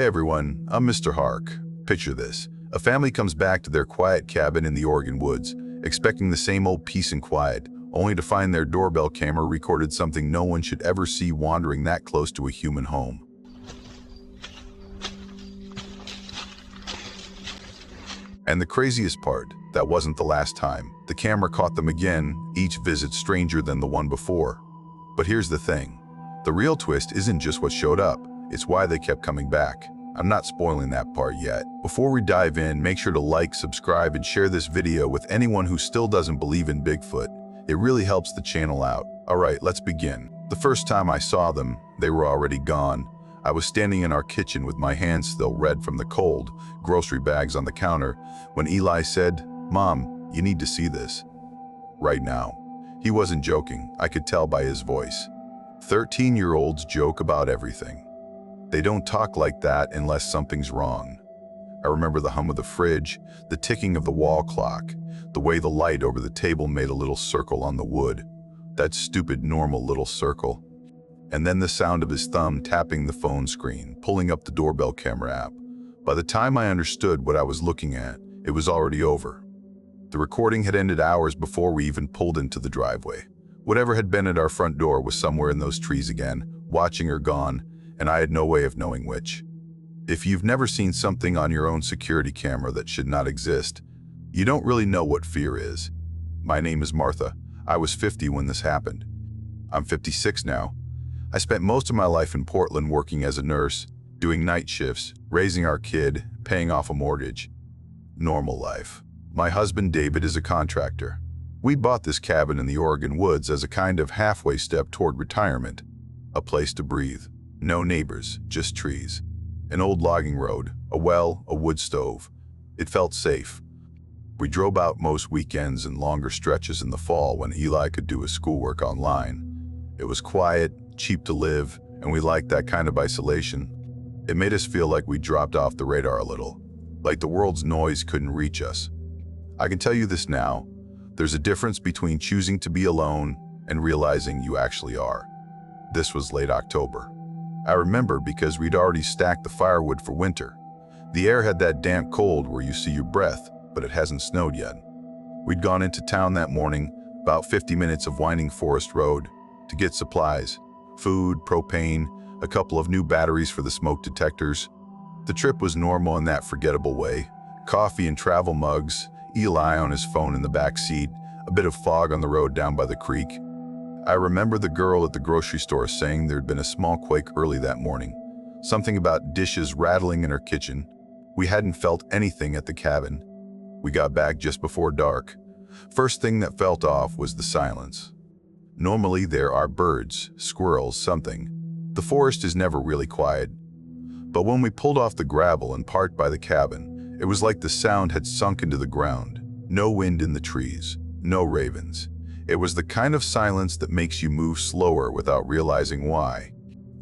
Hey everyone, I'm Mr. Hark. Picture this. A family comes back to their quiet cabin in the Oregon woods, expecting the same old peace and quiet, only to find their doorbell camera recorded something no one should ever see wandering that close to a human home. And the craziest part, that wasn't the last time. The camera caught them again, each visit stranger than the one before. But here's the thing. The real twist isn't just what showed up, it's why they kept coming back. I'm not spoiling that part yet. Before we dive in, make sure to like, subscribe, and share this video with anyone who still doesn't believe in Bigfoot. It really helps the channel out. Alright, let's begin. The first time I saw them, they were already gone. I was standing in our kitchen with my hands still red from the cold, grocery bags on the counter, when Eli said, "Mom, you need to see this. Right now." He wasn't joking, I could tell by his voice. 13-year-olds joke about everything. They don't talk like that unless something's wrong. I remember the hum of the fridge, the ticking of the wall clock, the way the light over the table made a little circle on the wood. That stupid normal little circle. And then the sound of his thumb tapping the phone screen, pulling up the doorbell camera app. By the time I understood what I was looking at, it was already over. The recording had ended hours before we even pulled into the driveway. Whatever had been at our front door was somewhere in those trees again, watching or gone, and I had no way of knowing which. If you've never seen something on your own security camera that should not exist, you don't really know what fear is. My name is Martha. I was 50 when this happened. I'm 56 now. I spent most of my life in Portland working as a nurse, doing night shifts, raising our kid, paying off a mortgage. Normal life. My husband David is a contractor. We bought this cabin in the Oregon woods as a kind of halfway step toward retirement. A place to breathe. No neighbors, just trees. An old logging road, a well, a wood stove. It felt safe. We drove out most weekends and longer stretches in the fall when Eli could do his schoolwork online. It was quiet, cheap to live, and we liked that kind of isolation. It made us feel like we dropped off the radar a little, like the world's noise couldn't reach us. I can tell you this now, there's a difference between choosing to be alone and realizing you actually are. This was late October. I remember because we'd already stacked the firewood for winter. The air had that damp cold where you see your breath, but it hasn't snowed yet. We'd gone into town that morning, about 50 minutes of winding forest road, to get supplies, food, propane, a couple of new batteries for the smoke detectors. The trip was normal in that forgettable way. Coffee and travel mugs, Eli on his phone in the back seat, a bit of fog on the road down by the creek. I remember the girl at the grocery store saying there'd been a small quake early that morning. Something about dishes rattling in her kitchen. We hadn't felt anything at the cabin. We got back just before dark. First thing that felt off was the silence. Normally there are birds, squirrels, something. The forest is never really quiet. But when we pulled off the gravel and parked by the cabin, it was like the sound had sunk into the ground. No wind in the trees, no ravens. It was the kind of silence that makes you move slower without realizing why.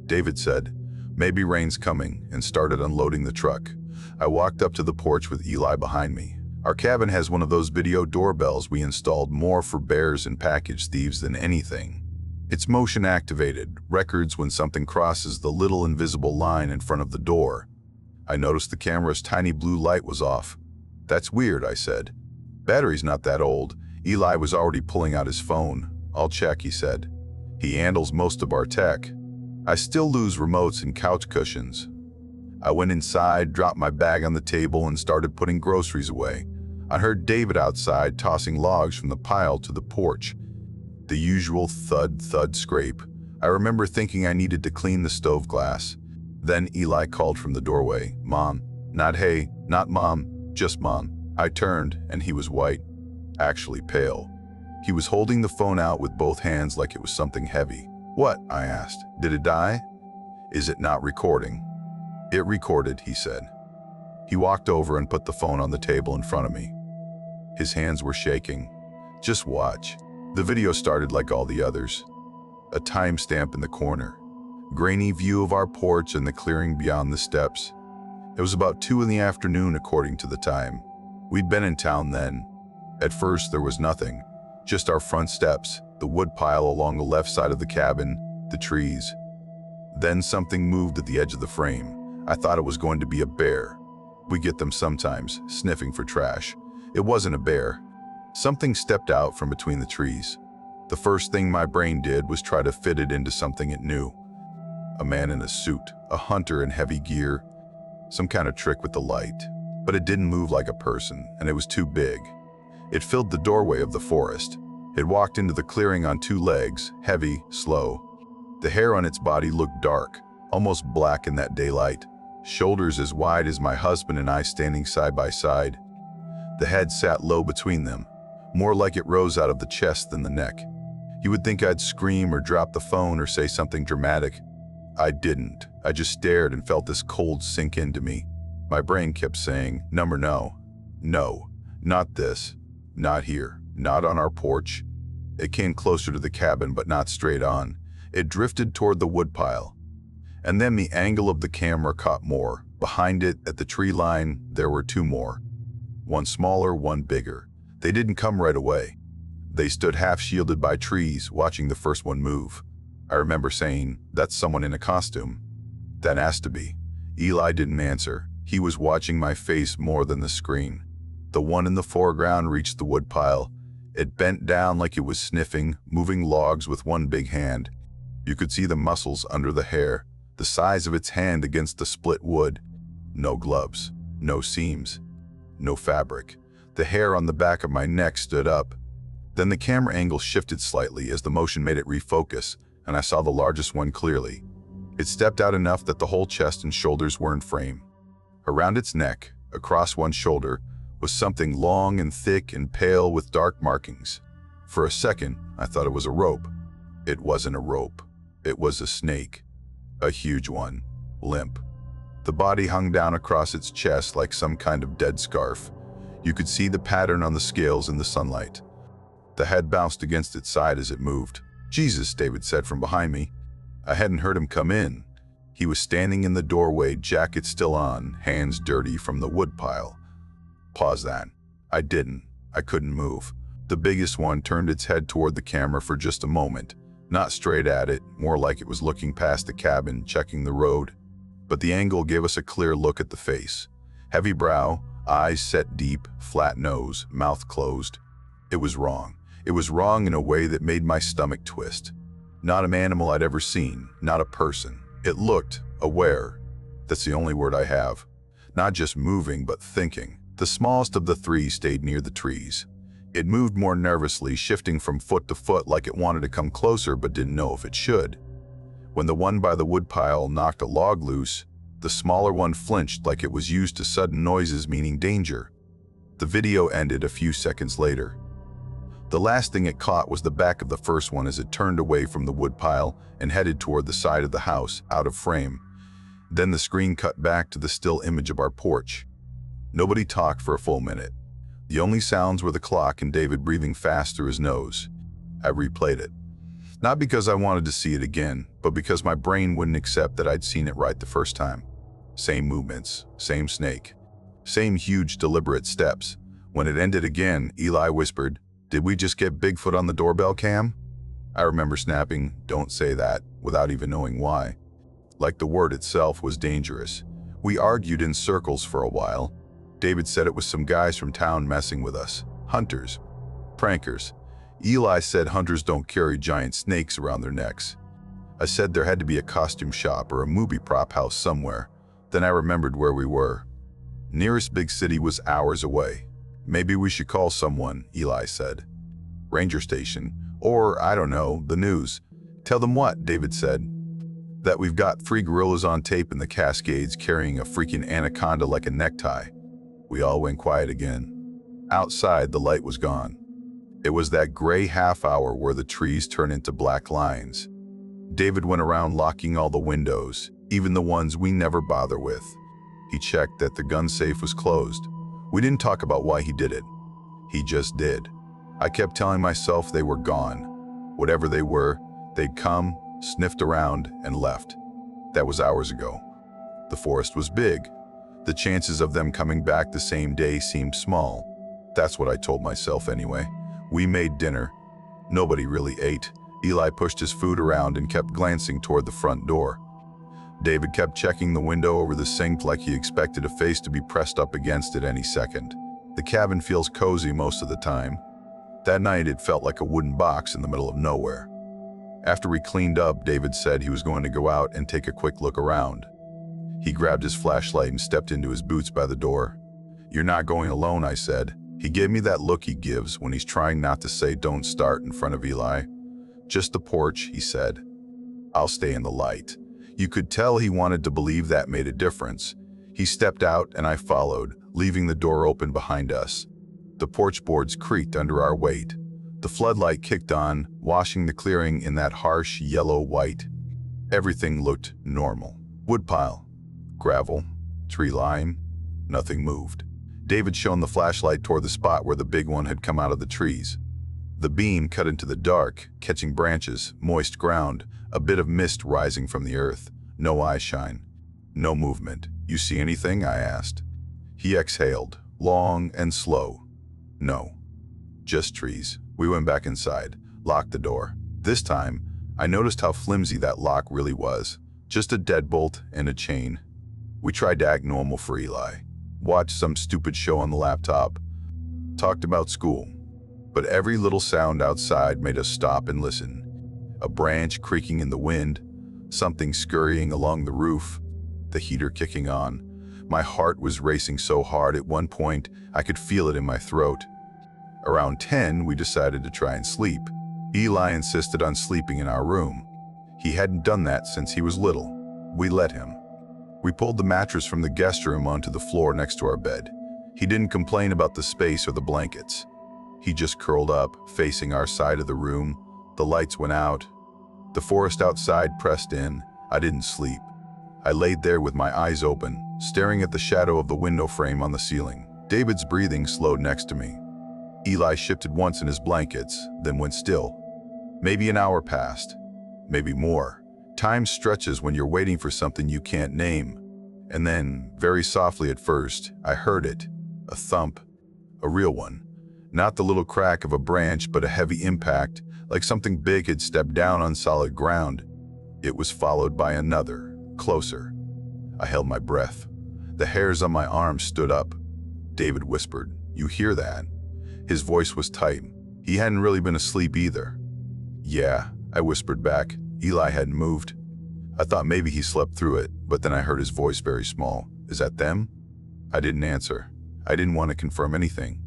David said, "Maybe rain's coming," and started unloading the truck. I walked up to the porch with Eli behind me. Our cabin has one of those video doorbells we installed more for bears and package thieves than anything. It's motion activated, records when something crosses the little invisible line in front of the door. I noticed the camera's tiny blue light was off. "That's weird," I said. "Battery's not that old." Eli was already pulling out his phone. "I'll check," he said. He handles most of our tech. I still lose remotes and couch cushions. I went inside, dropped my bag on the table, and started putting groceries away. I heard David outside tossing logs from the pile to the porch. The usual thud, thud scrape. I remember thinking I needed to clean the stove glass. Then Eli called from the doorway, "Mom." Not hey, not mom, just mom. I turned, and he was white. Actually pale. He was holding the phone out with both hands like it was something heavy. "What?" I asked. "Did it die?" "Is it not recording?" "It recorded," he said. He walked over and put the phone on the table in front of me. His hands were shaking. "Just watch." The video started like all the others. A timestamp in the corner. Grainy view of our porch and the clearing beyond the steps. It was about 2 in the afternoon according to the time. We'd been in town then. At first there was nothing, just our front steps, the wood pile along the left side of the cabin, the trees. Then something moved at the edge of the frame. I thought it was going to be a bear. We get them sometimes, sniffing for trash. It wasn't a bear. Something stepped out from between the trees. The first thing my brain did was try to fit it into something it knew. A man in a suit, a hunter in heavy gear, some kind of trick with the light. But it didn't move like a person, and it was too big. It filled the doorway of the forest. It walked into the clearing on two legs, heavy, slow. The hair on its body looked dark, almost black in that daylight. Shoulders as wide as my husband and I standing side by side. The head sat low between them, more like it rose out of the chest than the neck. You would think I'd scream or drop the phone or say something dramatic. I didn't. I just stared and felt this cold sink into me. My brain kept saying, "Number no. No, not this. Not here. Not on our porch." It came closer to the cabin, but not straight on. It drifted toward the woodpile. And then the angle of the camera caught more. Behind it, at the tree line, there were two more. One smaller, one bigger. They didn't come right away. They stood half-shielded by trees, watching the first one move. I remember saying, "That's someone in a costume." That has to be. Eli didn't answer. He was watching my face more than the screen. The one in the foreground reached the woodpile. It bent down like it was sniffing, moving logs with one big hand. You could see the muscles under the hair, the size of its hand against the split wood. No gloves, no seams, no fabric. The hair on the back of my neck stood up. Then the camera angle shifted slightly as the motion made it refocus, and I saw the largest one clearly. It stepped out enough that the whole chest and shoulders were in frame. Around its neck, across one shoulder, was something long and thick and pale with dark markings. For a second, I thought it was a rope. It wasn't a rope. It was a snake. A huge one, limp. The body hung down across its chest like some kind of dead scarf. You could see the pattern on the scales in the sunlight. The head bounced against its side as it moved. "Jesus," David said from behind me. I hadn't heard him come in. He was standing in the doorway, jacket still on, hands dirty from the woodpile. Pause that. I didn't. I couldn't move. The biggest one turned its head toward the camera for just a moment. Not straight at it, more like it was looking past the cabin, checking the road. But the angle gave us a clear look at the face. Heavy brow, eyes set deep, flat nose, mouth closed. It was wrong. It was wrong in a way that made my stomach twist. Not an animal I'd ever seen, not a person. It looked aware. That's the only word I have. Not just moving, but thinking. The smallest of the three stayed near the trees. It moved more nervously, shifting from foot to foot like it wanted to come closer but didn't know if it should. When the one by the woodpile knocked a log loose, the smaller one flinched like it was used to sudden noises meaning danger. The video ended a few seconds later. The last thing it caught was the back of the first one as it turned away from the woodpile and headed toward the side of the house, out of frame. Then the screen cut back to the still image of our porch. Nobody talked for a full minute. The only sounds were the clock and David breathing fast through his nose. I replayed it. Not because I wanted to see it again, but because my brain wouldn't accept that I'd seen it right the first time. Same movements, same snake, same huge deliberate steps. When it ended again, Eli whispered, "Did we just get Bigfoot on the doorbell cam?" I remember snapping, "Don't say that," without even knowing why. Like the word itself was dangerous. We argued in circles for a while. David said it was some guys from town messing with us. Hunters. Prankers. Eli said hunters don't carry giant snakes around their necks. I said there had to be a costume shop or a movie prop house somewhere. Then I remembered where we were. Nearest big city was hours away. "Maybe we should call someone," Eli said. "Ranger station. Or, I don't know, the news." "Tell them what?" David said. "That we've got 3 gorillas on tape in the Cascades carrying a freaking anaconda like a necktie." We all went quiet again. Outside, the light was gone. It was that gray half hour where the trees turn into black lines. David went around locking all the windows, even the ones we never bother with. He checked that the gun safe was closed. We didn't talk about why he did it. He just did. I kept telling myself they were gone. Whatever they were, they'd come, sniffed around, and left. That was hours ago. The forest was big. The chances of them coming back the same day seemed small. That's what I told myself anyway. We made dinner. Nobody really ate. Eli pushed his food around and kept glancing toward the front door. David kept checking the window over the sink like he expected a face to be pressed up against it any second. The cabin feels cozy most of the time. That night, it felt like a wooden box in the middle of nowhere. After we cleaned up, David said he was going to go out and take a quick look around. He grabbed his flashlight and stepped into his boots by the door. "You're not going alone," I said. He gave me that look he gives when he's trying not to say "don't start" in front of Eli. "Just the porch," he said. "I'll stay in the light." You could tell he wanted to believe that made a difference. He stepped out and I followed, leaving the door open behind us. The porch boards creaked under our weight. The floodlight kicked on, washing the clearing in that harsh yellow-white. Everything looked normal. Woodpile, gravel, tree line, nothing moved. David shone the flashlight toward the spot where the big one had come out of the trees. The beam cut into the dark, catching branches, moist ground, a bit of mist rising from the earth. No eye shine. No movement. "You see anything?" I asked. He exhaled, long and slow. "No. Just trees." We went back inside, locked the door. This time, I noticed how flimsy that lock really was. Just a deadbolt and a chain. We tried to act normal for Eli. Watched some stupid show on the laptop. Talked about school. But every little sound outside made us stop and listen. A branch creaking in the wind, something scurrying along the roof, the heater kicking on. My heart was racing so hard at one point I could feel it in my throat. Around 10, we decided to try and sleep. Eli insisted on sleeping in our room. He hadn't done that since he was little. We let him. We pulled the mattress from the guest room onto the floor next to our bed. He didn't complain about the space or the blankets. He just curled up, facing our side of the room. The lights went out. The forest outside pressed in. I didn't sleep. I laid there with my eyes open, staring at the shadow of the window frame on the ceiling. David's breathing slowed next to me. Eli shifted once in his blankets, then went still. Maybe an hour passed. Maybe more. Time stretches when you're waiting for something you can't name. And then, very softly at first, I heard it. A thump. A real one. Not the little crack of a branch, but a heavy impact, like something big had stepped down on solid ground. It was followed by another, closer. I held my breath. The hairs on my arms stood up. David whispered, "You hear that?" His voice was tight. He hadn't really been asleep either. "Yeah," I whispered back. Eli hadn't moved. I thought maybe he slept through it, but then I heard his voice very small. "Is that them?" I didn't answer. I didn't want to confirm anything.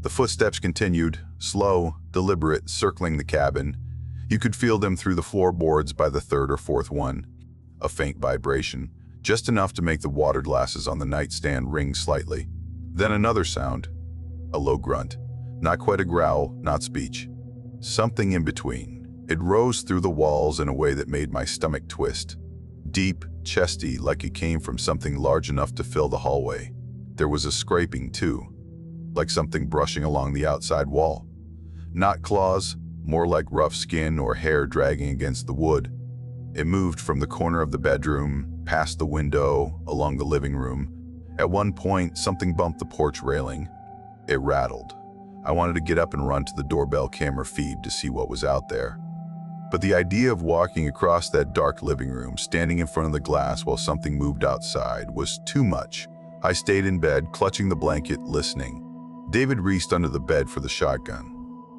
The footsteps continued, slow, deliberate, circling the cabin. You could feel them through the floorboards by the third or fourth one. A faint vibration, just enough to make the water glasses on the nightstand ring slightly. Then another sound. A low grunt. Not quite a growl, not speech. Something in between. It rose through the walls in a way that made my stomach twist. Deep, chesty, like it came from something large enough to fill the hallway. There was a scraping too, like something brushing along the outside wall. Not claws, more like rough skin or hair dragging against the wood. It moved from the corner of the bedroom, past the window, along the living room. At one point, something bumped the porch railing. It rattled. I wanted to get up and run to the doorbell camera feed to see what was out there. But the idea of walking across that dark living room, standing in front of the glass while something moved outside, was too much. I stayed in bed, clutching the blanket, listening. David reached under the bed for the shotgun.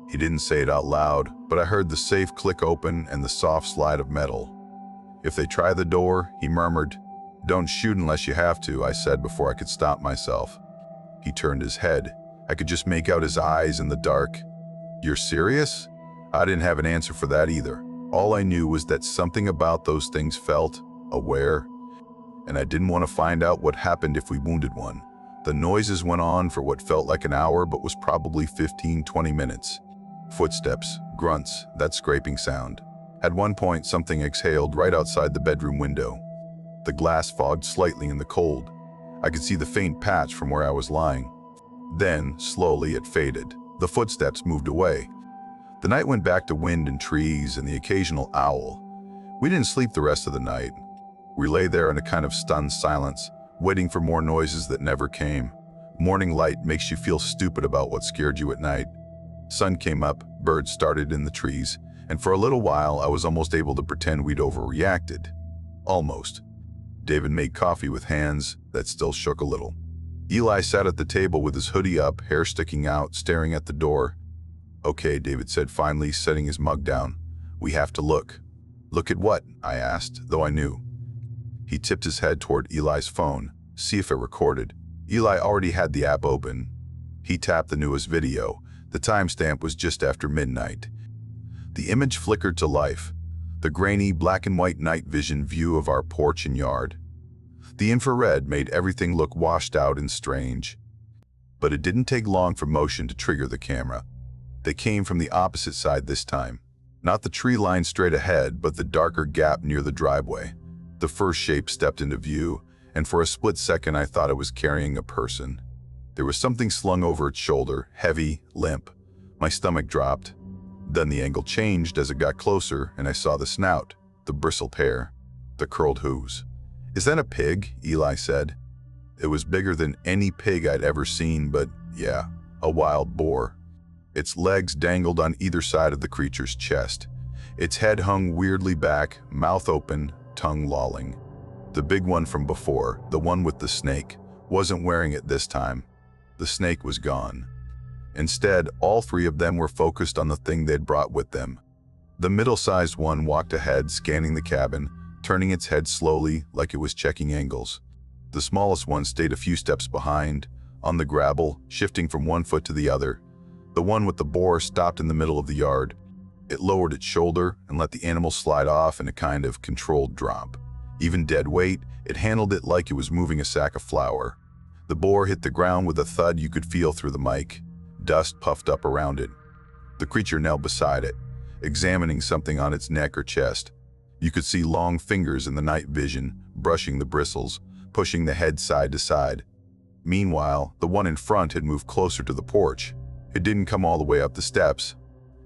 He didn't say it out loud, but I heard the safe click open and the soft slide of metal. "If they try the door," he murmured. "Don't shoot unless you have to," I said before I could stop myself. He turned his head. I could just make out his eyes in the dark. "You're serious?" I didn't have an answer for that either. All I knew was that something about those things felt aware, and I didn't want to find out what happened if we wounded one. The noises went on for what felt like an hour but was probably 15-20 minutes. Footsteps, grunts, that scraping sound. At one point, something exhaled right outside the bedroom window. The glass fogged slightly in the cold. I could see the faint patch from where I was lying. Then, slowly, it faded. The footsteps moved away. The night went back to wind and trees and the occasional owl. We didn't sleep the rest of the night. We lay there in a kind of stunned silence, waiting for more noises that never came. Morning light makes you feel stupid about what scared you at night. Sun came up, birds started in the trees, and for a little while I was almost able to pretend we'd overreacted. Almost. David made coffee with hands that still shook a little. Eli sat at the table with his hoodie up, hair sticking out, staring at the door. "Okay," David said finally, setting his mug down. "We have to look." "Look at what?" I asked, though I knew. He tipped his head toward Eli's phone, see if it recorded. Eli already had the app open. He tapped the newest video. The timestamp was just after midnight. The image flickered to life. The grainy, black and white night vision view of our porch and yard. The infrared made everything look washed out and strange. But it didn't take long for motion to trigger the camera. They came from the opposite side this time. Not the tree line straight ahead, but the darker gap near the driveway. The first shape stepped into view, and for a split second I thought it was carrying a person. There was something slung over its shoulder, heavy, limp. My stomach dropped. Then the angle changed as it got closer, and I saw the snout, the bristled hair, the curled hooves. "Is that a pig?" Eli said. It was bigger than any pig I'd ever seen, but yeah, a wild boar. Its legs dangled on either side of the creature's chest. Its head hung weirdly back, mouth open, tongue lolling. The big one from before, the one with the snake, wasn't wearing it this time. The snake was gone. Instead, all three of them were focused on the thing they'd brought with them. The middle-sized one walked ahead, scanning the cabin, turning its head slowly like it was checking angles. The smallest one stayed a few steps behind, on the gravel, shifting from one foot to the other. The one with the boar stopped in the middle of the yard. It lowered its shoulder and let the animal slide off in a kind of controlled drop. Even dead weight, it handled it like it was moving a sack of flour. The boar hit the ground with a thud you could feel through the mic. Dust puffed up around it. The creature knelt beside it, examining something on its neck or chest. You could see long fingers in the night vision, brushing the bristles, pushing the head side to side. Meanwhile, the one in front had moved closer to the porch. It didn't come all the way up the steps.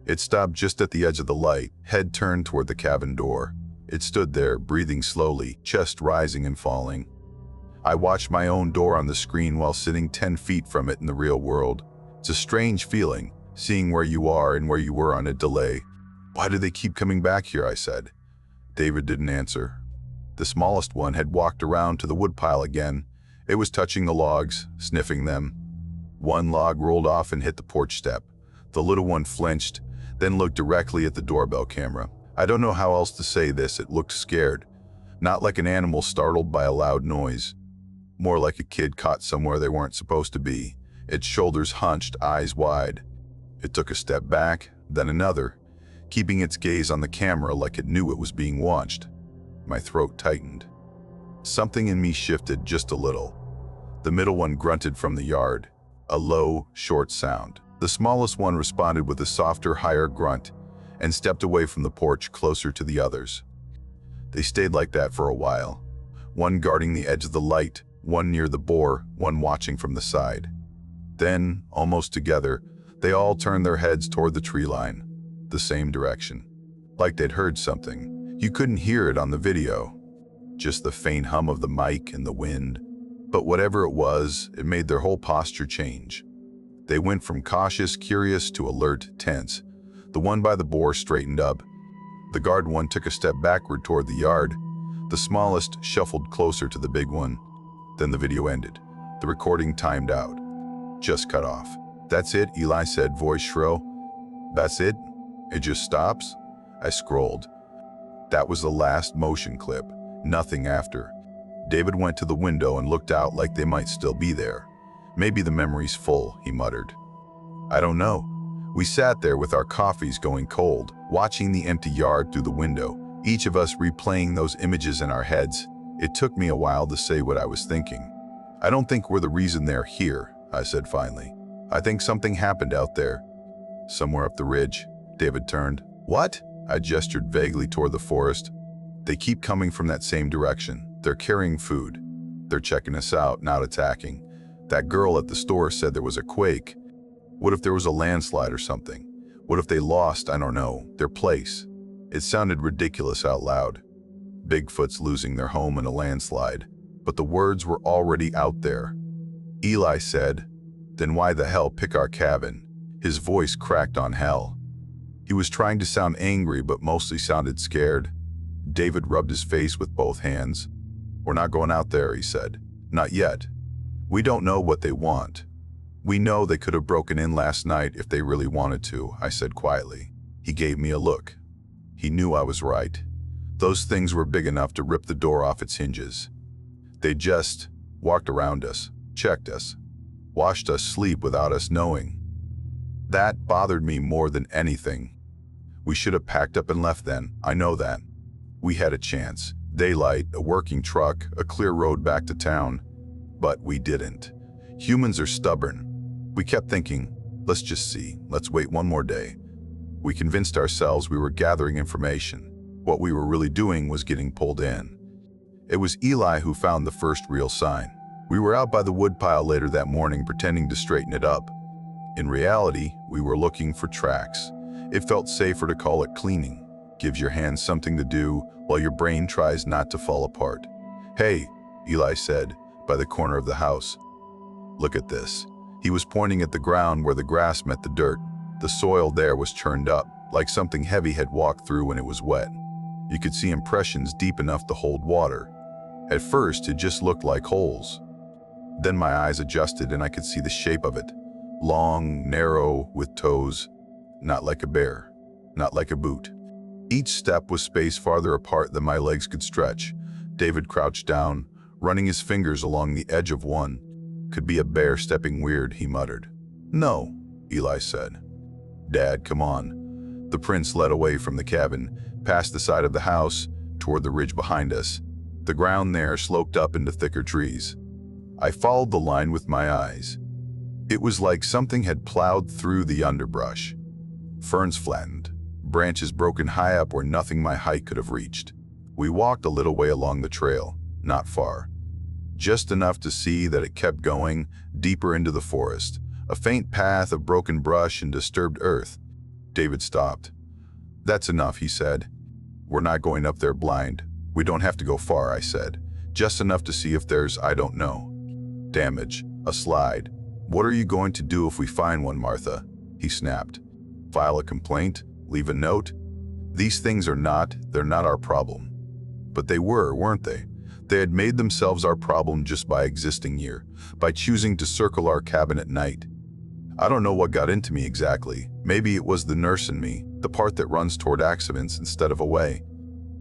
It stopped just at the edge of the light, head turned toward the cabin door. It stood there, breathing slowly, chest rising and falling. I watched my own door on the screen while sitting 10 feet from it in the real world. It's a strange feeling, seeing where you are and where you were on a delay. "Why do they keep coming back here?" I said. David didn't answer. The smallest one had walked around to the woodpile again. It was touching the logs, sniffing them. One log rolled off and hit the porch step. The little one flinched, then looked directly at the doorbell camera. I don't know how else to say this. It looked scared. Not like an animal startled by a loud noise. More like a kid caught somewhere they weren't supposed to be. Its shoulders hunched, eyes wide. It took a step back, then another, keeping its gaze on the camera like it knew it was being watched. My throat tightened. Something in me shifted just a little. The middle one grunted from the yard, a low, short sound. The smallest one responded with a softer, higher grunt and stepped away from the porch closer to the others. They stayed like that for a while, one guarding the edge of the light, one near the boar, one watching from the side. Then, almost together, they all turned their heads toward the tree line, the same direction. Like they'd heard something. You couldn't hear it on the video, just the faint hum of the mic and the wind. But whatever it was, it made their whole posture change. They went from cautious, curious to alert, tense. The one by the boar straightened up. The guard one took a step backward toward the yard. The smallest shuffled closer to the big one. Then the video ended. The recording timed out. Just cut off. "That's it," Eli said, voice shrill. "That's it? It just stops?" I scrolled. That was the last motion clip. Nothing after. David went to the window and looked out like they might still be there. "Maybe the memory's full," he muttered. "I don't know." We sat there with our coffees going cold, watching the empty yard through the window, each of us replaying those images in our heads. It took me a while to say what I was thinking. "I don't think we're the reason they're here," I said finally. "I think something happened out there. Somewhere up the ridge." David turned. "What?" I gestured vaguely toward the forest. "They keep coming from that same direction. They're carrying food. They're checking us out, not attacking. That girl at the store said there was a quake. What if there was a landslide or something? What if they lost, I don't know, their place?" It sounded ridiculous out loud. Bigfoots losing their home in a landslide. But the words were already out there. Eli said, "Then why the hell pick our cabin?" His voice cracked on hell. He was trying to sound angry, but mostly sounded scared. David rubbed his face with both hands. "We're not going out there," he said. "Not yet. We don't know what they want. We know they could have broken in last night if they really wanted to," I said quietly. He gave me a look. He knew I was right. Those things were big enough to rip the door off its hinges. They just walked around us, checked us, watched us sleep without us knowing. That bothered me more than anything. We should have packed up and left then, I know that. We had a chance. Daylight, a working truck, a clear road back to town. But we didn't. Humans are stubborn. We kept thinking, let's just see, let's wait one more day. We convinced ourselves we were gathering information. What we were really doing was getting pulled in. It was Eli who found the first real sign. We were out by the woodpile later that morning pretending to straighten it up. In reality, we were looking for tracks. It felt safer to call it cleaning. Gives your hands something to do while your brain tries not to fall apart. "Hey," Eli said, by the corner of the house. "Look at this." He was pointing at the ground where the grass met the dirt. The soil there was churned up, like something heavy had walked through when it was wet. You could see impressions deep enough to hold water. At first, it just looked like holes. Then my eyes adjusted and I could see the shape of it. Long, narrow, with toes. Not like a bear. Not like a boot. Each step was spaced farther apart than my legs could stretch. David crouched down, running his fingers along the edge of one. "Could be a bear stepping weird," he muttered. "No," Eli said. "Dad, come on." The prince led away from the cabin, past the side of the house, toward the ridge behind us. The ground there sloped up into thicker trees. I followed the line with my eyes. It was like something had plowed through the underbrush. Ferns flattened, branches broken high up where nothing my height could have reached. We walked a little way along the trail, not far. Just enough to see that it kept going, deeper into the forest, a faint path of broken brush and disturbed earth. David stopped. "That's enough," he said. "We're not going up there blind. We don't have to go far," I said. "Just enough to see if there's, I don't know, damage, a slide." "What are you going to do if we find one, Martha?" he snapped. "File a complaint? Leave a note? These things they're not our problem." But they were, weren't they? They had made themselves our problem just by existing here, by choosing to circle our cabin at night. I don't know what got into me exactly. Maybe it was the nurse in me, the part that runs toward accidents instead of away.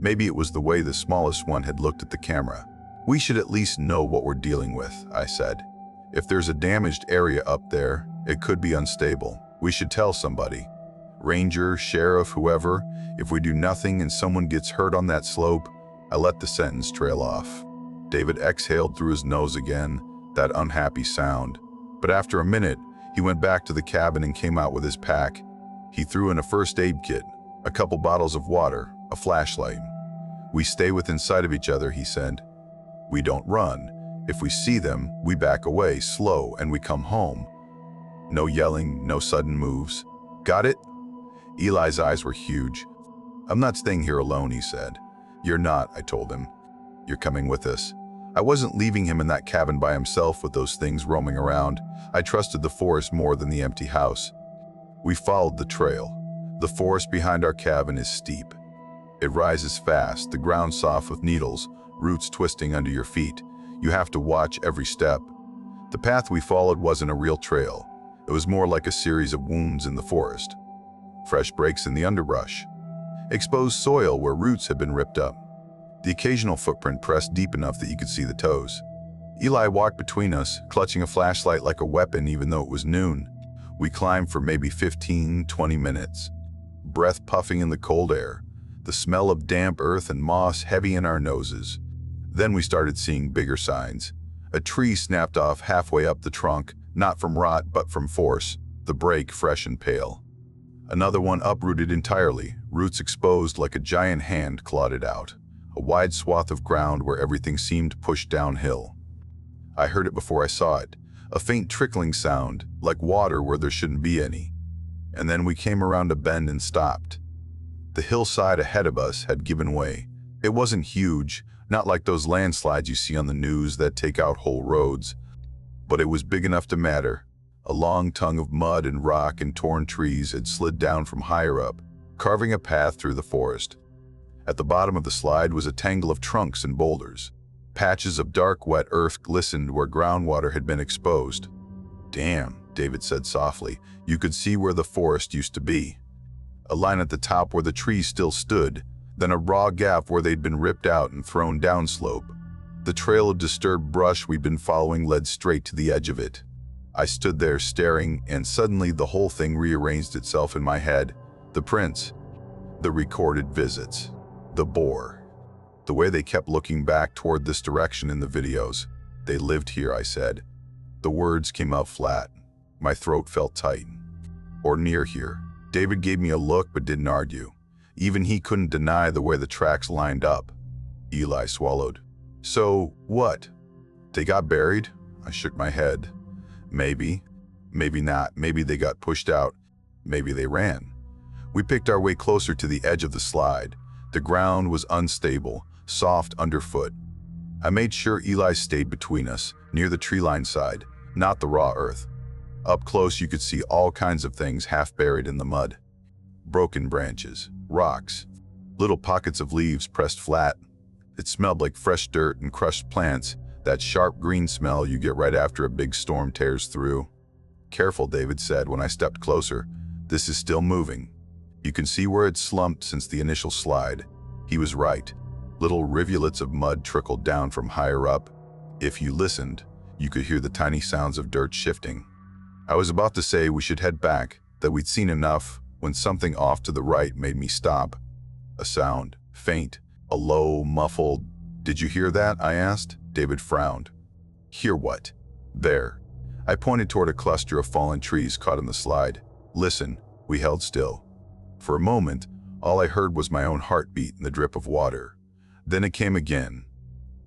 Maybe it was the way the smallest one had looked at the camera. "We should at least know what we're dealing with," I said. "If there's a damaged area up there, it could be unstable. We should tell somebody. Ranger, sheriff, whoever. If we do nothing and someone gets hurt on that slope." I let the sentence trail off. David exhaled through his nose again, that unhappy sound. But after a minute, he went back to the cabin and came out with his pack. He threw in a first aid kit, a couple bottles of water, a flashlight. "We stay within sight of each other," he said. "We don't run. If we see them, we back away, slow, and we come home. No yelling, no sudden moves. Got it?" Eli's eyes were huge. "I'm not staying here alone," he said. "You're not," I told him. "You're coming with us." I wasn't leaving him in that cabin by himself with those things roaming around. I trusted the forest more than the empty house. We followed the trail. The forest behind our cabin is steep. It rises fast, the ground soft with needles, roots twisting under your feet. You have to watch every step. The path we followed wasn't a real trail. It was more like a series of wounds in the forest. Fresh breaks in the underbrush. Exposed soil where roots had been ripped up. The occasional footprint pressed deep enough that you could see the toes. Eli walked between us, clutching a flashlight like a weapon even though it was noon. We climbed for maybe 15, 20 minutes. Breath puffing in the cold air. The smell of damp earth and moss heavy in our noses. Then we started seeing bigger signs. A tree snapped off halfway up the trunk, not from rot but from force, the break fresh and pale. Another one uprooted entirely, roots exposed like a giant hand clawed it out. A wide swath of ground where everything seemed pushed downhill. I heard it before I saw it, a faint trickling sound, like water where there shouldn't be any. And then we came around a bend and stopped. The hillside ahead of us had given way. It wasn't huge, not like those landslides you see on the news that take out whole roads, but it was big enough to matter. A long tongue of mud and rock and torn trees had slid down from higher up, carving a path through the forest. At the bottom of the slide was a tangle of trunks and boulders. Patches of dark, wet earth glistened where groundwater had been exposed. "Damn," David said softly. You could see where the forest used to be. A line at the top where the trees still stood, then a raw gap where they'd been ripped out and thrown downslope. The trail of disturbed brush we'd been following led straight to the edge of it. I stood there staring, and suddenly the whole thing rearranged itself in my head. The prints, the recorded visits, the boar. The way they kept looking back toward this direction in the videos. "They lived here," I said. The words came out flat. My throat felt tight. "Or near here." David gave me a look but didn't argue. Even he couldn't deny the way the tracks lined up. Eli swallowed. "So, what? They got buried?" I shook my head. "Maybe. Maybe not. Maybe they got pushed out. Maybe they ran." We picked our way closer to the edge of the slide. The ground was unstable, soft underfoot. I made sure Eli stayed between us, near the tree-line side, not the raw earth. Up close you could see all kinds of things half buried in the mud. Broken branches, rocks, little pockets of leaves pressed flat. It smelled like fresh dirt and crushed plants, that sharp green smell you get right after a big storm tears through. "Careful," David said when I stepped closer. "This is still moving. You can see where it's slumped since the initial slide." He was right. Little rivulets of mud trickled down from higher up. If you listened, you could hear the tiny sounds of dirt shifting. I was about to say we should head back, that we'd seen enough, when something off to the right made me stop. A sound, faint, a low, muffled, "Did you hear that?" I asked. David frowned. "Hear what?" "There." I pointed toward a cluster of fallen trees caught in the slide. "Listen." We held still. For a moment, all I heard was my own heartbeat and the drip of water. Then it came again.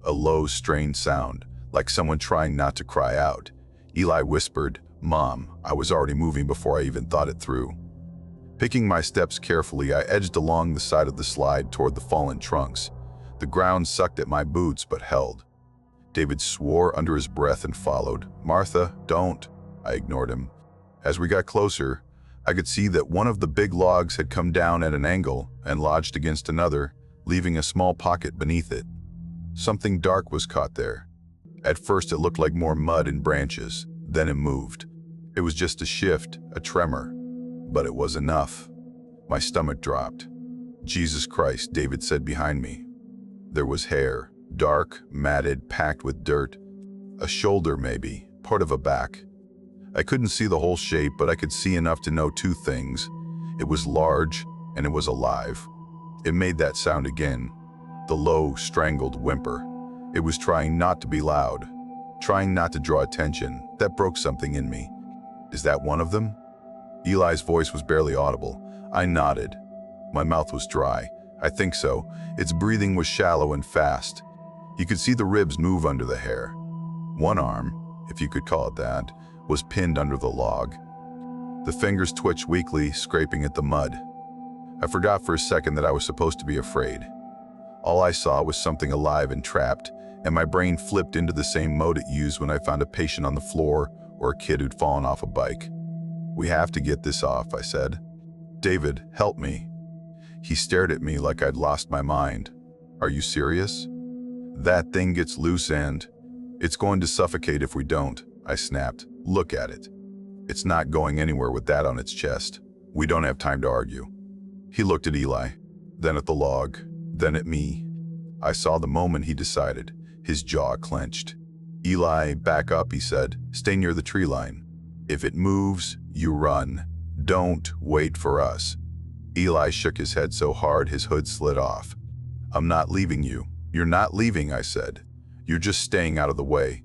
A low, strained sound, like someone trying not to cry out. Eli whispered, "Mom." I was already moving before I even thought it through. Picking my steps carefully, I edged along the side of the slide toward the fallen trunks. The ground sucked at my boots but held. David swore under his breath and followed. "Martha, don't." I ignored him. As we got closer, I could see that one of the big logs had come down at an angle and lodged against another, leaving a small pocket beneath it. Something dark was caught there. At first it looked like more mud and branches, then it moved. It was just a shift, a tremor, but it was enough. My stomach dropped. "Jesus Christ," David said behind me. There was hair, dark, matted, packed with dirt. A shoulder maybe, part of a back. I couldn't see the whole shape, but I could see enough to know two things. It was large, and it was alive. It made that sound again, the low, strangled whimper. It was trying not to be loud, trying not to draw attention. That broke something in me. "Is that one of them?" Eli's voice was barely audible. I nodded. My mouth was dry. "I think so." Its breathing was shallow and fast. You could see the ribs move under the hair. One arm, if you could call it that, was pinned under the log. The fingers twitched weakly, scraping at the mud. I forgot for a second that I was supposed to be afraid. All I saw was something alive and trapped, and my brain flipped into the same mode it used when I found a patient on the floor or a kid who'd fallen off a bike. "We have to get this off," I said. "David, help me." He stared at me like I'd lost my mind. "Are you serious?" "That thing gets loose and it's going to suffocate if we don't," I snapped. "Look at it. It's not going anywhere with that on its chest. We don't have time to argue." He looked at Eli, then at the log, then at me. I saw the moment he decided. His jaw clenched. "Eli, back up," he said. "Stay near the tree line. If it moves, you run. Don't wait for us." Eli shook his head so hard his hood slid off. "I'm not leaving you." "You're not leaving," I said. "You're just staying out of the way.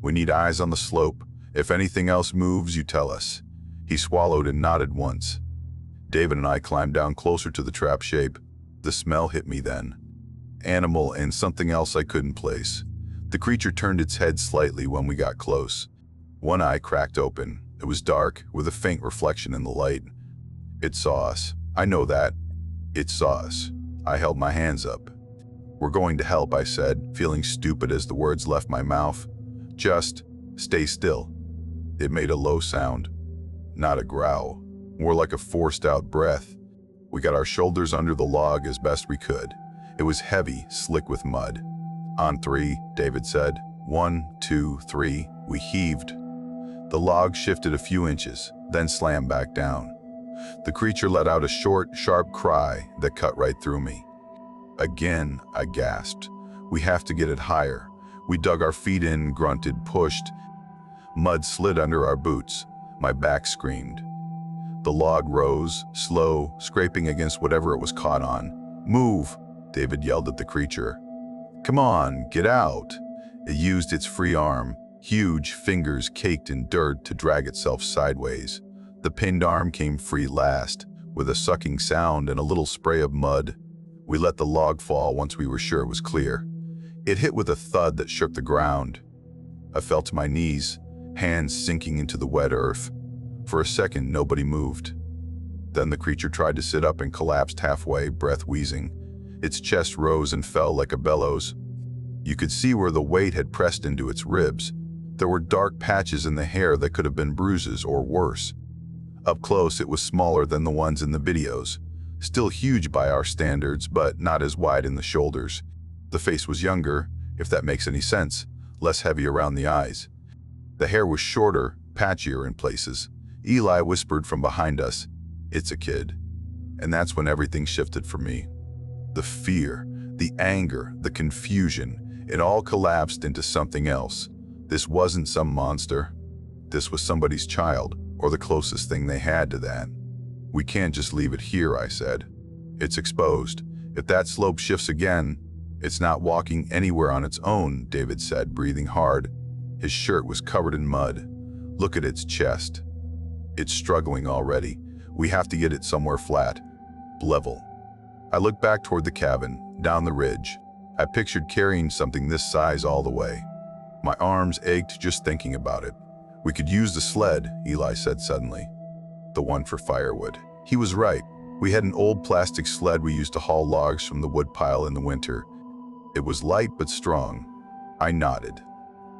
We need eyes on the slope. If anything else moves, you tell us." He swallowed and nodded once. David and I climbed down closer to the trap shape. The smell hit me then. Animal and something else I couldn't place. The creature turned its head slightly when we got close. One eye cracked open. It was dark, with a faint reflection in the light. It saw us. I know that. It saw us. I held my hands up. "We're going to help," I said, feeling stupid as the words left my mouth. "Just stay still." It made a low sound. Not a growl. More like a forced-out breath. We got our shoulders under the log as best we could. It was heavy, slick with mud. On three, David said. 1, 2, 3, we heaved. The log shifted a few inches, then slammed back down. The creature let out a short, sharp cry that cut right through me. Again, I gasped. We have to get it higher. We dug our feet in, grunted, pushed. Mud slid under our boots. My back screamed. The log rose, slow, scraping against whatever it was caught on. Move, David yelled at the creature. Come on, get out. It used its free arm, huge fingers caked in dirt, to drag itself sideways. The pinned arm came free last, with a sucking sound and a little spray of mud. We let the log fall once we were sure it was clear. It hit with a thud that shook the ground. I fell to my knees, hands sinking into the wet earth. For a second, nobody moved. Then the creature tried to sit up and collapsed halfway, breath wheezing. Its chest rose and fell like a bellows. You could see where the weight had pressed into its ribs. There were dark patches in the hair that could have been bruises or worse. Up close, it was smaller than the ones in the videos. Still huge by our standards, but not as wide in the shoulders. The face was younger, if that makes any sense, less heavy around the eyes. The hair was shorter, patchier in places. Eli whispered from behind us, "It's a kid." And that's when everything shifted for me. The fear, the anger, the confusion, it all collapsed into something else. This wasn't some monster. This was somebody's child, or the closest thing they had to that. "We can't just leave it here," I said. "It's exposed. If that slope shifts again, it's not walking anywhere on its own," David said, breathing hard. His shirt was covered in mud. "Look at its chest. It's struggling already. We have to get it somewhere flat, level." I looked back toward the cabin, down the ridge. I pictured carrying something this size all the way. My arms ached just thinking about it. "We could use the sled," Eli said suddenly. "The one for firewood." He was right. We had an old plastic sled we used to haul logs from the woodpile in the winter. It was light but strong. I nodded.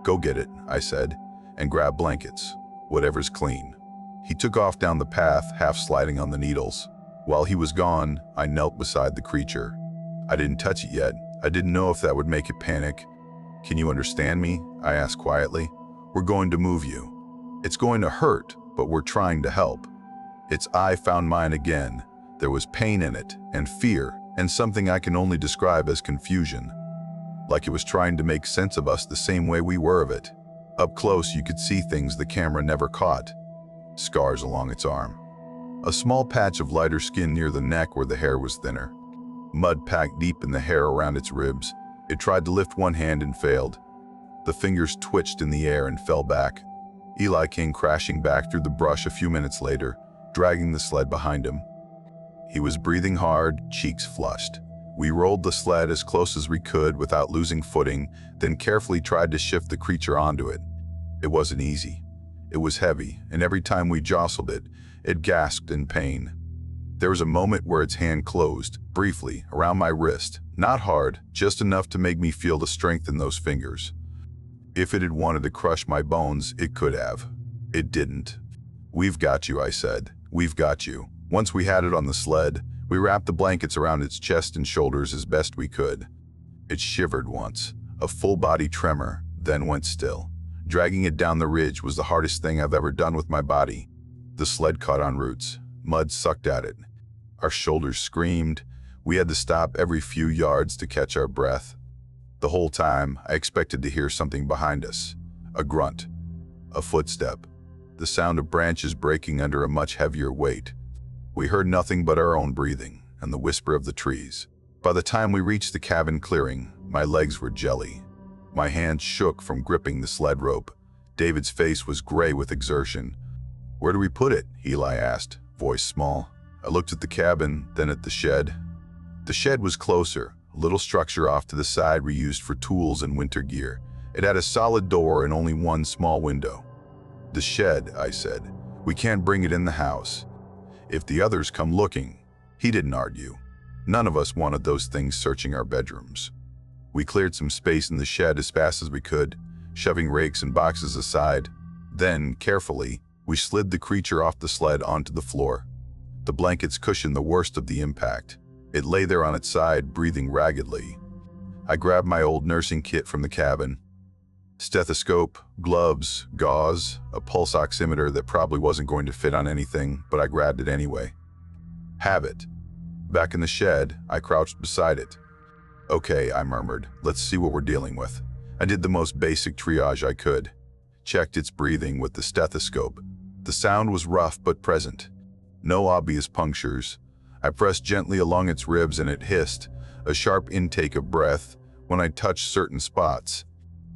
"Go get it," I said, "and grab blankets, whatever's clean." He took off down the path, half sliding on the needles. While he was gone, I knelt beside the creature. I didn't touch it yet. I didn't know if that would make it panic. "Can you understand me?" I asked quietly. "We're going to move you. It's going to hurt, but we're trying to help." Its eye found mine again. There was pain in it, and fear, and something I can only describe as confusion. Like it was trying to make sense of us the same way we were of it. Up close, you could see things the camera never caught. Scars along its arm. A small patch of lighter skin near the neck where the hair was thinner. Mud packed deep in the hair around its ribs. It tried to lift one hand and failed. The fingers twitched in the air and fell back. Eli came crashing back through the brush a few minutes later, dragging the sled behind him. He was breathing hard, cheeks flushed. We rolled the sled as close as we could without losing footing, then carefully tried to shift the creature onto it. It wasn't easy. It was heavy, and every time we jostled it, it gasped in pain. There was a moment where its hand closed, briefly, around my wrist. Not hard, just enough to make me feel the strength in those fingers. If it had wanted to crush my bones, it could have. It didn't. "We've got you," I said. "We've got you." Once we had it on the sled, we wrapped the blankets around its chest and shoulders as best we could. It shivered once, a full-body tremor, then went still. Dragging it down the ridge was the hardest thing I've ever done with my body. The sled caught on roots. Mud sucked at it. Our shoulders screamed. We had to stop every few yards to catch our breath. The whole time, I expected to hear something behind us. A grunt. A footstep. The sound of branches breaking under a much heavier weight. We heard nothing but our own breathing and the whisper of the trees. By the time we reached the cabin clearing, my legs were jelly. My hands shook from gripping the sled rope. David's face was gray with exertion. "Where do we put it?" Eli asked, voice small. I looked at the cabin, then at the shed. The shed was closer, a little structure off to the side we used for tools and winter gear. It had a solid door and only one small window. "The shed," I said. "We can't bring it in the house. If the others come looking." He didn't argue. None of us wanted those things searching our bedrooms. We cleared some space in the shed as fast as we could, shoving rakes and boxes aside. Then, carefully, we slid the creature off the sled onto the floor. The blankets cushioned the worst of the impact. It lay there on its side, breathing raggedly. I grabbed my old nursing kit from the cabin. Stethoscope, gloves, gauze, a pulse oximeter that probably wasn't going to fit on anything, but I grabbed it anyway. Have it. Back in the shed, I crouched beside it. Okay, I murmured, let's see what we're dealing with. I did the most basic triage I could. Checked its breathing with the stethoscope. The sound was rough but present. No obvious punctures. I pressed gently along its ribs and it hissed, a sharp intake of breath, when I touched certain spots.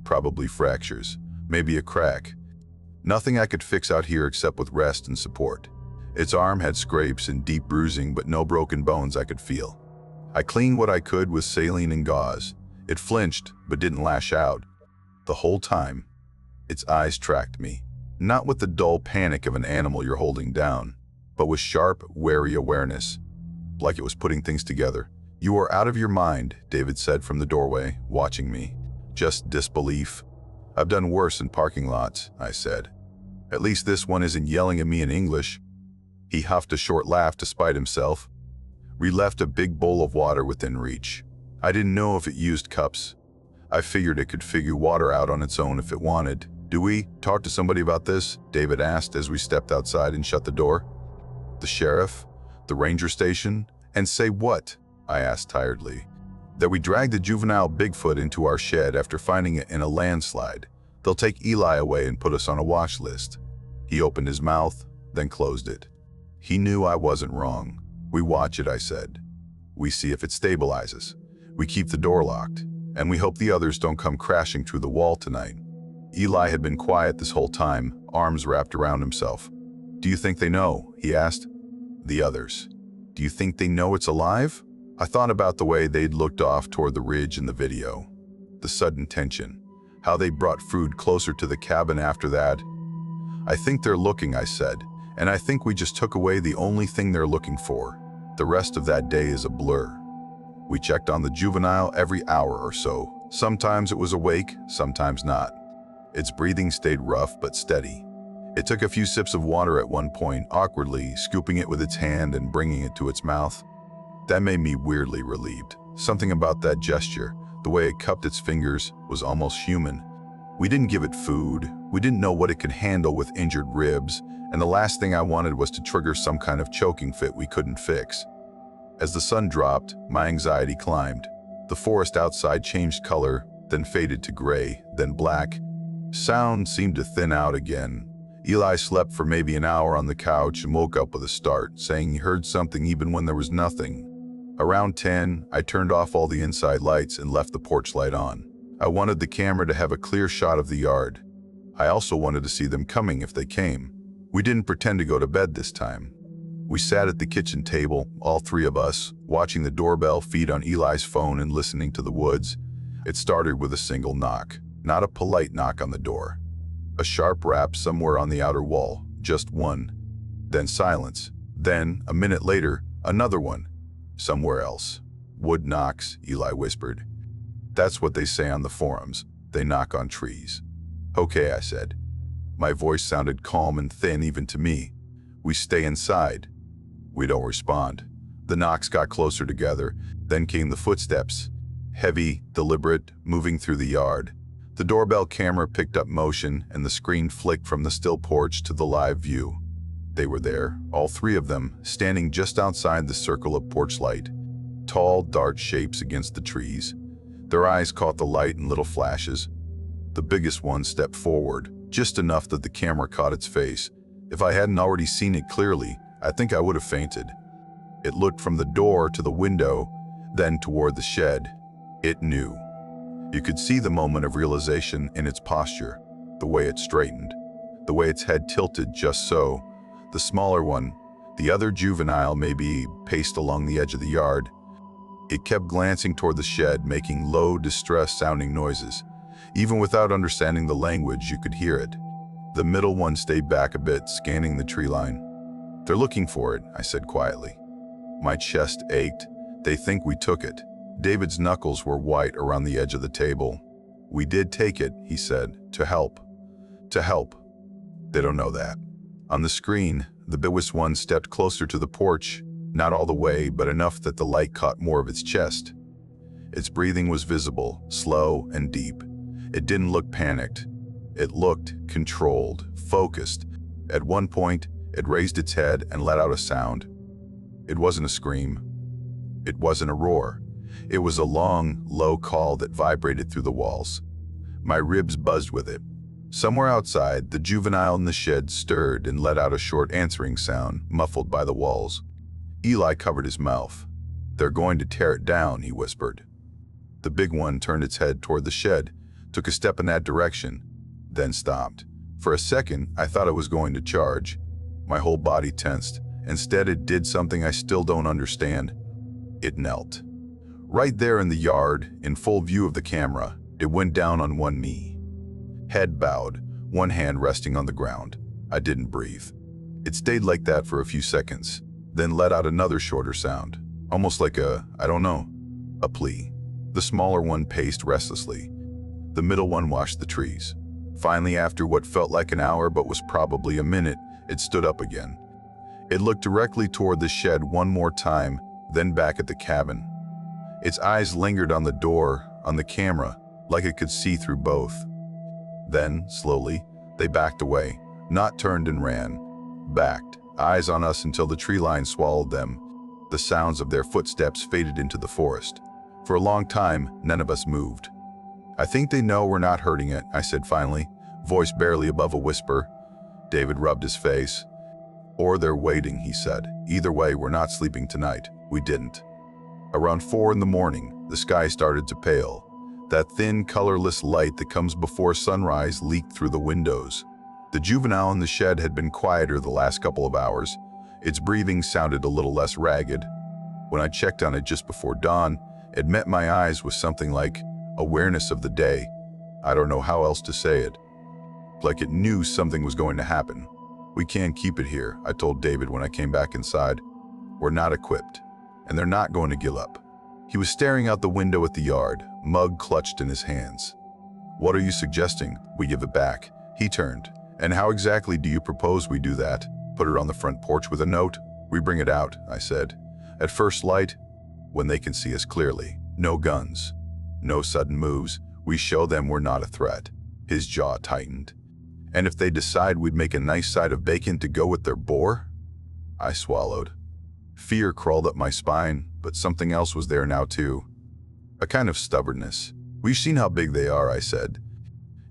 Probably fractures, maybe a crack. Nothing I could fix out here except with rest and support. Its arm had scrapes and deep bruising, but no broken bones I could feel. I cleaned what I could with saline and gauze. It flinched, but didn't lash out. The whole time, its eyes tracked me, not with the dull panic of an animal you're holding down, but with sharp, wary awareness, like it was putting things together. You are out of your mind, David said from the doorway, watching me. Just disbelief. I've done worse in parking lots, I said. At least this one isn't yelling at me in English. He huffed a short laugh to spite himself. We left a big bowl of water within reach. I didn't know if it used cups. I figured it could figure water out on its own if it wanted. Do we talk to somebody about this? David asked as we stepped outside and shut the door. The sheriff? The ranger station? And say what? I asked tiredly. That we dragged the juvenile Bigfoot into our shed after finding it in a landslide. They'll take Eli away and put us on a watch list. He opened his mouth, then closed it. He knew I wasn't wrong. We watch it, I said. We see if it stabilizes. We keep the door locked, and we hope the others don't come crashing through the wall tonight. Eli had been quiet this whole time, arms wrapped around himself. Do you think they know? He asked. The others. Do you think they know it's alive? I thought about the way they'd looked off toward the ridge in the video. The sudden tension. How they brought food closer to the cabin after that. I think they're looking, I said, and I think we just took away the only thing they're looking for. The rest of that day is a blur. We checked on the juvenile every hour or so. Sometimes it was awake, sometimes not. Its breathing stayed rough but steady. It took a few sips of water at one point, awkwardly, scooping it with its hand and bringing it to its mouth. That made me weirdly relieved. Something about that gesture, the way it cupped its fingers, was almost human. We didn't give it food. We didn't know what it could handle with injured ribs, and the last thing I wanted was to trigger some kind of choking fit we couldn't fix. As the sun dropped, my anxiety climbed. The forest outside changed color, then faded to gray, then black. Sound seemed to thin out again. Eli slept for maybe an hour on the couch and woke up with a start, saying he heard something even when there was nothing. Around 10, I turned off all the inside lights and left the porch light on. I wanted the camera to have a clear shot of the yard. I also wanted to see them coming if they came. We didn't pretend to go to bed this time. We sat at the kitchen table, all three of us, watching the doorbell feed on Eli's phone and listening to the woods. It started with a single knock, not a polite knock on the door. A sharp rap somewhere on the outer wall, just one. Then silence. Then, a minute later, another one. Somewhere else. Wood knocks, Eli whispered. That's what they say on the forums. They knock on trees. Okay, I said. My voice sounded calm and thin even to me. We stay inside. We don't respond. The knocks got closer together. Then came the footsteps. Heavy, deliberate, moving through the yard. The doorbell camera picked up motion and the screen flicked from the still porch to the live view. They were there, all three of them, standing just outside the circle of porch light. Tall, dark shapes against the trees. Their eyes caught the light in little flashes. The biggest one stepped forward, just enough that the camera caught its face. If I hadn't already seen it clearly, I think I would have fainted. It looked from the door to the window, then toward the shed. It knew. You could see the moment of realization in its posture, the way it straightened, the way its head tilted just so. The smaller one, the other juvenile maybe, paced along the edge of the yard. It kept glancing toward the shed, making low, distressed-sounding noises. Even without understanding the language, you could hear it. The middle one stayed back a bit, scanning the tree line. They're looking for it, I said quietly. My chest ached. They think we took it. David's knuckles were white around the edge of the table. We did take it, he said, to help. To help. They don't know that. On the screen, the biggest one stepped closer to the porch, not all the way, but enough that the light caught more of its chest. Its breathing was visible, slow and deep. It didn't look panicked. It looked controlled, focused. At one point, it raised its head and let out a sound. It wasn't a scream. It wasn't a roar. It was a long, low call that vibrated through the walls. My ribs buzzed with it. Somewhere outside, the juvenile in the shed stirred and let out a short answering sound, muffled by the walls. Eli covered his mouth. "They're going to tear it down," he whispered. The big one turned its head toward the shed, took a step in that direction, then stopped. For a second, I thought it was going to charge. My whole body tensed. Instead, it did something I still don't understand. It knelt. Right there in the yard, in full view of the camera, it went down on one knee. Head bowed, one hand resting on the ground. I didn't breathe. It stayed like that for a few seconds, then let out another shorter sound, almost like a plea. The smaller one paced restlessly. The middle one watched the trees. Finally, after what felt like an hour but was probably a minute, it stood up again. It looked directly toward the shed one more time, then back at the cabin. Its eyes lingered on the door, on the camera, like it could see through both. Then, slowly, they backed away, not turned and ran. Backed, eyes on us until the tree line swallowed them. The sounds of their footsteps faded into the forest. For a long time, none of us moved. "I think they know we're not hurting it," I said finally, voice barely above a whisper. David rubbed his face. "Or they're waiting," he said. "Either way, we're not sleeping tonight." We didn't. Around 4 in the morning, the sky started to pale. That thin, colorless light that comes before sunrise leaked through the windows. The juvenile in the shed had been quieter the last couple of hours. Its breathing sounded a little less ragged. When I checked on it just before dawn, it met my eyes with something like awareness of the day. I don't know how else to say it. Like it knew something was going to happen. "We can't keep it here," I told David when I came back inside. "We're not equipped, and they're not going to give up." He was staring out the window at the yard, mug clutched in his hands. "What are you suggesting? We give it back?" He turned. "And how exactly do you propose we do that? Put it on the front porch with a note?" "We bring it out," I said. "At first light, when they can see us clearly. No guns. No sudden moves. We show them we're not a threat." His jaw tightened. "And if they decide we'd make a nice side of bacon to go with their boar?" I swallowed. Fear crawled up my spine, but something else was there now too. A kind of stubbornness. "We've seen how big they are," I said.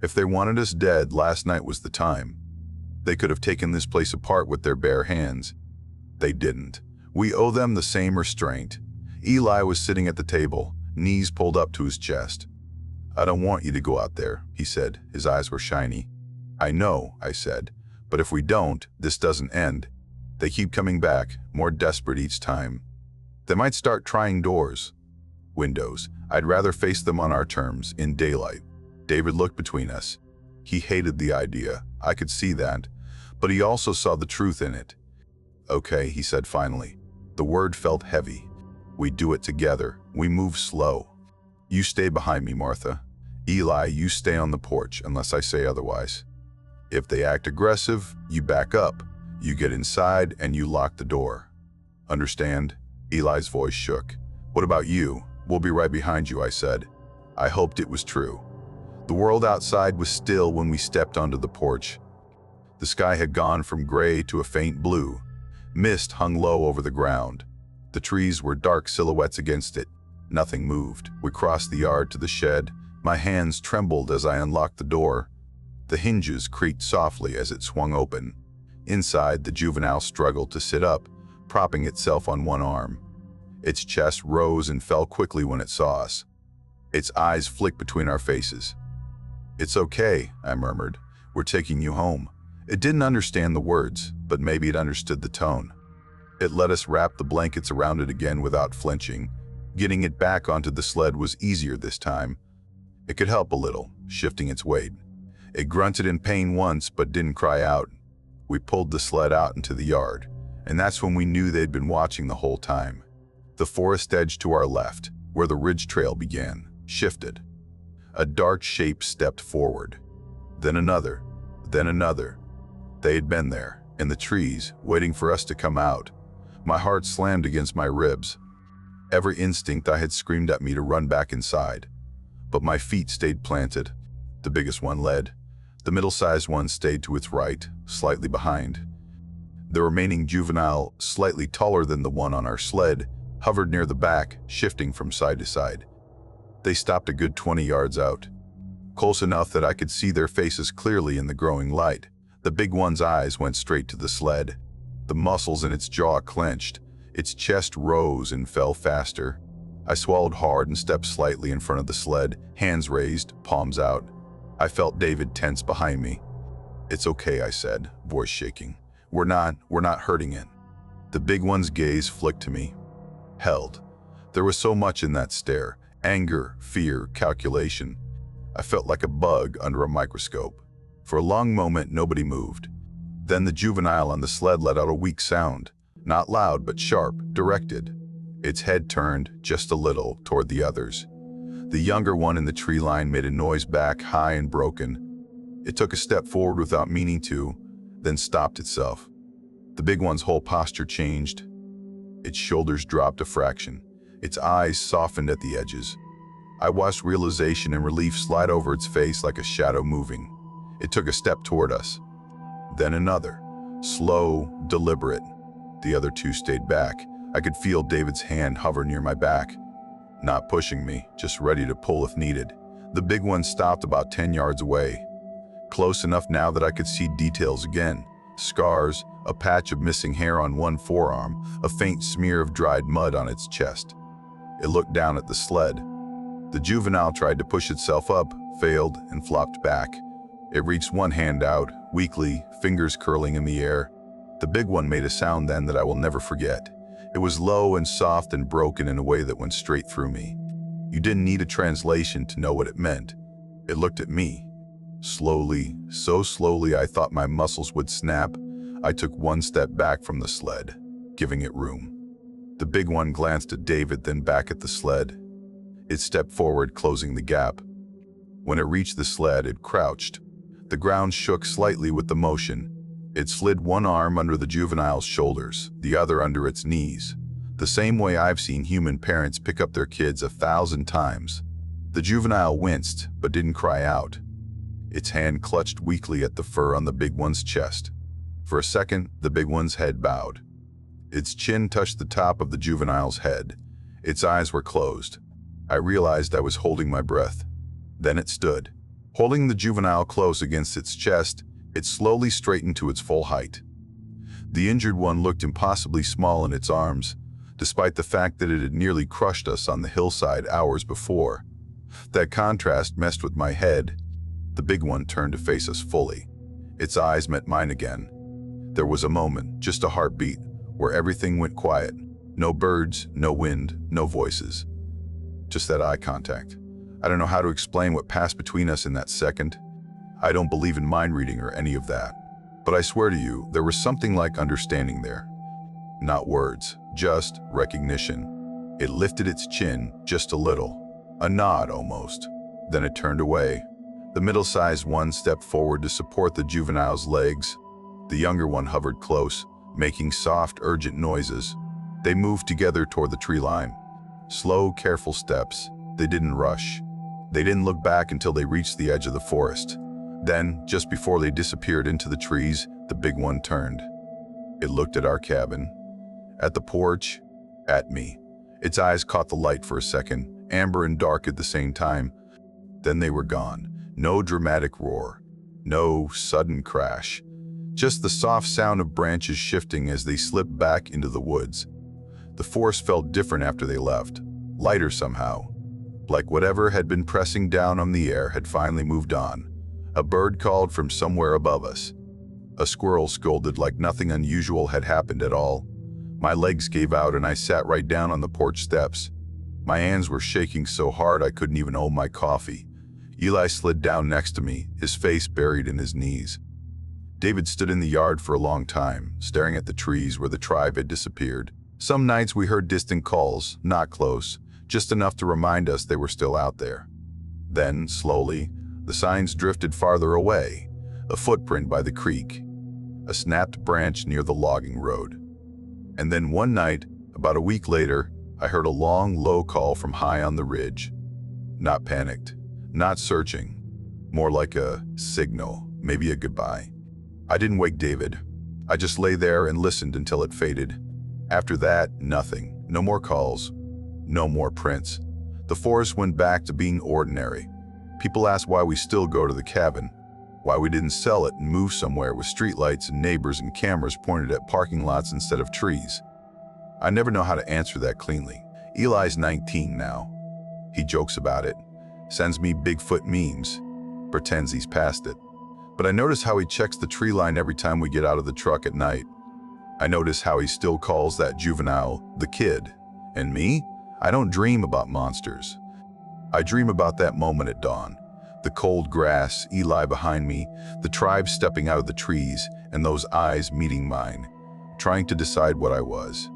"If they wanted us dead, last night was the time. They could have taken this place apart with their bare hands. They didn't. We owe them the same restraint." Eli was sitting at the table, knees pulled up to his chest. "I don't want you to go out there," he said. His eyes were shiny. "I know," I said, "but if we don't, this doesn't end. They keep coming back, more desperate each time. They might start trying doors, windows. I'd rather face them on our terms, in daylight." David looked between us. He hated the idea. I could see that, but he also saw the truth in it. "Okay," he said finally. The word felt heavy. "We do it together. We move slow. You stay behind me, Martha. Eli, you stay on the porch unless I say otherwise. If they act aggressive, you back up. You get inside and you lock the door. Understand?" Eli's voice shook. "What about you?" "We'll be right behind you," I said. I hoped it was true. The world outside was still when we stepped onto the porch. The sky had gone from gray to a faint blue. Mist hung low over the ground. The trees were dark silhouettes against it. Nothing moved. We crossed the yard to the shed. My hands trembled as I unlocked the door. The hinges creaked softly as it swung open. Inside, the juvenile struggled to sit up, propping itself on one arm. Its chest rose and fell quickly when it saw us. Its eyes flicked between our faces. "It's okay," I murmured. "We're taking you home." It didn't understand the words, but maybe it understood the tone. It let us wrap the blankets around it again without flinching. Getting it back onto the sled was easier this time. It could help a little, shifting its weight. It grunted in pain once, but didn't cry out. We pulled the sled out into the yard, and that's when we knew they'd been watching the whole time. The forest edge to our left, where the ridge trail began, shifted. A dark shape stepped forward. Then another, then another. They had been there, in the trees, waiting for us to come out. My heart slammed against my ribs. Every instinct I had screamed at me to run back inside, but my feet stayed planted. The biggest one led. The middle-sized one stayed to its right, slightly behind. The remaining juvenile, slightly taller than the one on our sled, hovered near the back, shifting from side to side. They stopped a good 20 yards out, close enough that I could see their faces clearly in the growing light. The big one's eyes went straight to the sled. The muscles in its jaw clenched. Its chest rose and fell faster. I swallowed hard and stepped slightly in front of the sled, hands raised, palms out. I felt David tense behind me. "It's okay," I said, voice shaking. We're not hurting it." The big one's gaze flicked to me. Held. There was so much in that stare. Anger, fear, calculation. I felt like a bug under a microscope. For a long moment, nobody moved. Then the juvenile on the sled let out a weak sound. Not loud, but sharp, directed. Its head turned, just a little, toward the others. The younger one in the tree line made a noise back, high and broken. It took a step forward without meaning to, then stopped itself. The big one's whole posture changed. Its shoulders dropped a fraction. Its eyes softened at the edges. I watched realization and relief slide over its face like a shadow moving. It took a step toward us. Then another. Slow, deliberate. The other two stayed back. I could feel David's hand hover near my back. Not pushing me, just ready to pull if needed. The big one stopped about 10 yards away. Close enough now that I could see details again. Scars, a patch of missing hair on one forearm, a faint smear of dried mud on its chest. It looked down at the sled. The juvenile tried to push itself up, failed, and flopped back. It reached one hand out, weakly, fingers curling in the air. The big one made a sound then that I will never forget. It was low and soft and broken in a way that went straight through me. You didn't need a translation to know what it meant. It looked at me. Slowly, so slowly I thought my muscles would snap, I took one step back from the sled, giving it room. The big one glanced at David, then back at the sled. It stepped forward, closing the gap. When it reached the sled, it crouched. The ground shook slightly with the motion. It slid one arm under the juvenile's shoulders, the other under its knees, the same way I've seen human parents pick up their kids 1,000 times. The juvenile winced, but didn't cry out. Its hand clutched weakly at the fur on the big one's chest. For a second, the big one's head bowed. Its chin touched the top of the juvenile's head. Its eyes were closed. I realized I was holding my breath. Then it stood. Holding the juvenile close against its chest, it slowly straightened to its full height. The injured one looked impossibly small in its arms, despite the fact that it had nearly crushed us on the hillside hours before. That contrast messed with my head. The big one turned to face us fully. Its eyes met mine again. There was a moment, just a heartbeat, where everything went quiet. No birds, no wind, no voices. Just that eye contact. I don't know how to explain what passed between us in that second. I don't believe in mind reading or any of that. But I swear to you, there was something like understanding there. Not words, just recognition. It lifted its chin just a little. A nod almost. Then it turned away. The middle-sized one stepped forward to support the juvenile's legs. The younger one hovered close, making soft, urgent noises. They moved together toward the tree line. Slow, careful steps. They didn't rush. They didn't look back until they reached the edge of the forest. Then, just before they disappeared into the trees, the big one turned. It looked at our cabin, at the porch, at me. Its eyes caught the light for a second, amber and dark at the same time. Then they were gone. No dramatic roar. No sudden crash. Just the soft sound of branches shifting as they slipped back into the woods. The forest felt different after they left. Lighter somehow. Like whatever had been pressing down on the air had finally moved on. A bird called from somewhere above us. A squirrel scolded like nothing unusual had happened at all. My legs gave out and I sat right down on the porch steps. My hands were shaking so hard I couldn't even hold my coffee. Eli slid down next to me, his face buried in his knees. David stood in the yard for a long time, staring at the trees where the tribe had disappeared. Some nights we heard distant calls, not close, just enough to remind us they were still out there. Then, slowly, the signs drifted farther away. A footprint by the creek, a snapped branch near the logging road. And then one night, about a week later, I heard a long, low call from high on the ridge. Not panicked, not searching, more like a signal, maybe a goodbye. I didn't wake David. I just lay there and listened until it faded. After that, nothing. No more calls. No more prints. The forest went back to being ordinary. People asked why we still go to the cabin, why we didn't sell it and move somewhere with streetlights and neighbors and cameras pointed at parking lots instead of trees. I never know how to answer that cleanly. Eli's 19 now. He jokes about it, sends me Bigfoot memes, pretends he's past it. But I notice how he checks the tree line every time we get out of the truck at night. I notice how he still calls that juvenile the kid. And me? I don't dream about monsters. I dream about that moment at dawn. The cold grass, Eli behind me, the tribe stepping out of the trees, and those eyes meeting mine, trying to decide what I was.